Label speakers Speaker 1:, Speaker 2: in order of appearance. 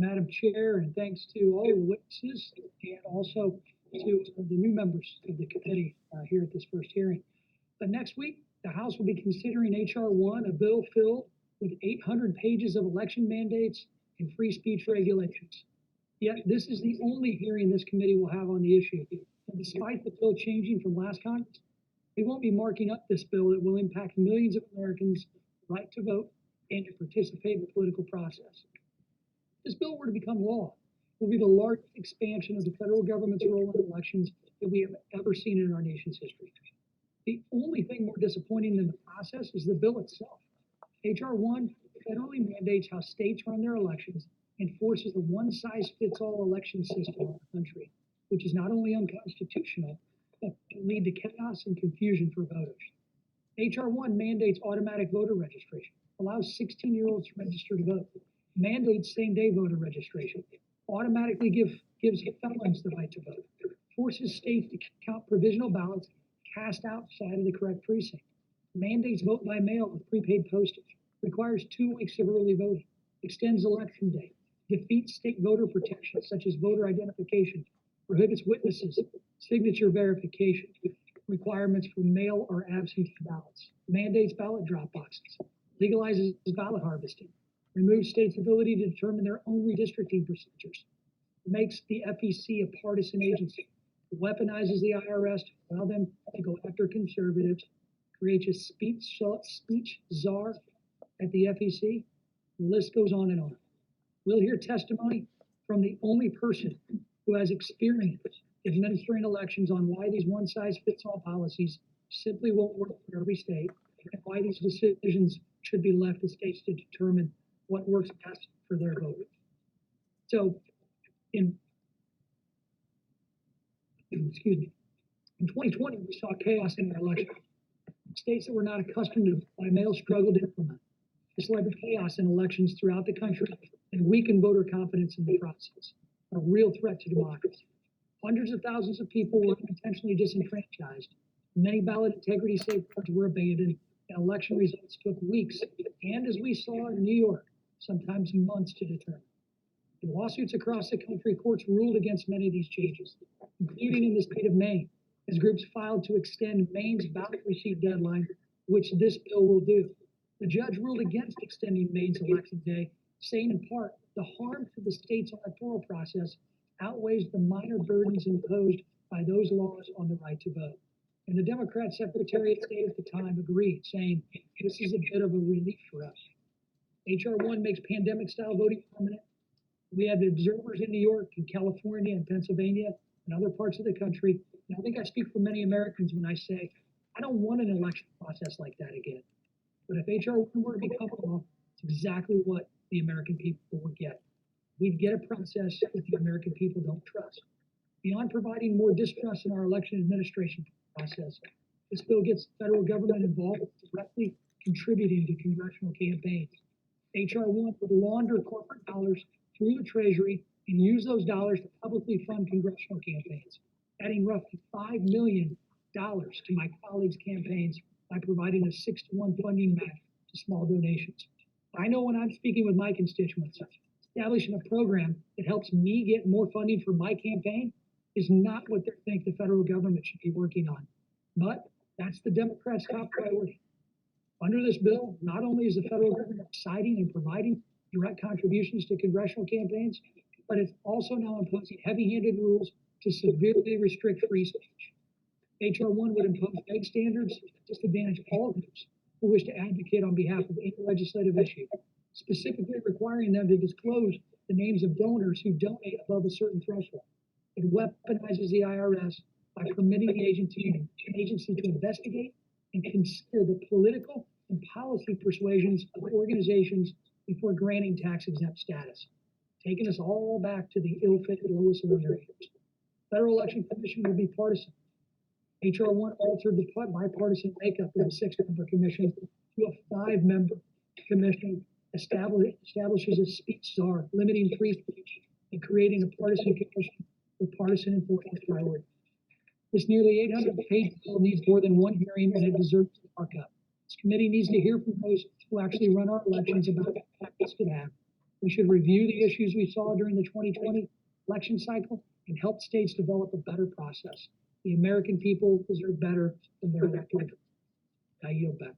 Speaker 1: Madam Chair, and thanks to all of the witnesses and also to the new members of the committee here at this first hearing. But next week, the House will be considering H.R. 1, a bill filled with 800 pages of election mandates and free speech regulations. Yet this is the only hearing this committee will have on the issue. And despite the bill changing from last Congress, we won't be marking up this bill that will impact millions of Americans' right to vote and to participate in the political process. If this bill were to become law, it will be the largest expansion of the federal government's role in elections that we have ever seen in our nation's history. The only thing more disappointing than the process is the bill itself. H.R. 1 federally mandates how states run their elections and forces a one-size-fits-all election system in the country, which is not only unconstitutional, but can lead to chaos and confusion for voters. H.R. 1 mandates automatic voter registration, allows 16-year-olds to register to vote, mandates same-day voter registration, automatically gives felons the right to vote, forces states to count provisional ballots cast outside of the correct precinct, mandates vote by mail with prepaid postage, requires 2 weeks of early voting, extends election day, defeats state voter protections such as voter identification, prohibits witnesses, signature verification, requirements for mail or absentee ballots, mandates ballot drop boxes, legalizes ballot harvesting, removes states' ability to determine their own redistricting procedures, makes the FEC a partisan agency, weaponizes the IRS to allow them to go after conservatives, creates a speech czar at the FEC. The list goes on and on. We'll hear testimony from the only person who has experience administering elections on why these one-size-fits-all policies simply won't work for every state, and why these decisions should be left to states to determine what works best for their voters. So, in 2020, we saw chaos in our election. States that were not accustomed to by mail struggled to implement. This led to chaos in elections throughout the country and weakened voter confidence in the process, a real threat to democracy. Hundreds of thousands of people were intentionally disenfranchised. Many ballot integrity safeguards were abandoned, and election results took weeks, and as we saw in New York, sometimes months to determine. In lawsuits across the country, courts ruled against many of these changes, including in the state of Maine, as groups filed to extend Maine's ballot receipt deadline, which this bill will do. The judge ruled against extending Maine's election day, saying in part, the harm to the state's electoral process outweighs the minor burdens imposed by those laws on the right to vote. And the Democrat Secretary of State at the time agreed, saying, this is a bit of a relief for us. H.R. 1 makes pandemic-style voting permanent. We have observers in New York and California and Pennsylvania and other parts of the country. And I think I speak for many Americans when I say, I don't want an election process like that again. But if H.R. 1 were to become law, it's exactly what the American people would get. We'd get a process that the American people don't trust. Beyond providing more distrust in our election administration process, this bill gets the federal government involved, directly contributing to congressional campaigns. H.R. 1 would launder corporate dollars through the Treasury and use those dollars to publicly fund congressional campaigns, adding roughly $5 million to my colleagues' campaigns by providing a 6-to-1 funding match to small donations. I know when I'm speaking with my constituents, establishing a program that helps me get more funding for my campaign is not what they think the federal government should be working on. But that's the Democrats' top priority. Under this bill, not only is the federal government deciding and providing direct contributions to congressional campaigns, but it's also now imposing heavy-handed rules to severely restrict free speech. H.R. 1 would impose vague standards to disadvantage all groups who wish to advocate on behalf of any legislative issue, specifically requiring them to disclose the names of donors who donate above a certain threshold. It weaponizes the IRS by permitting the agency to investigate and consider the political and policy persuasions of organizations before granting tax-exempt status, taking us all back to the ill-fated Lois Lerner years. Federal Election Commission will be partisan. H.R. 1 altered the bipartisan makeup of the 6-member commission to a 5-member commission, establishes a speech czar, limiting free speech, and creating a partisan commission with partisan enforcement priorities. This nearly 800-page bill needs more than one hearing, and it deserves a markup. This committee needs to hear from those who actually run our elections about the impact this could have. We should review the issues we saw during the 2020 election cycle and help states develop a better process. The American people deserve better than their elected. I yield back.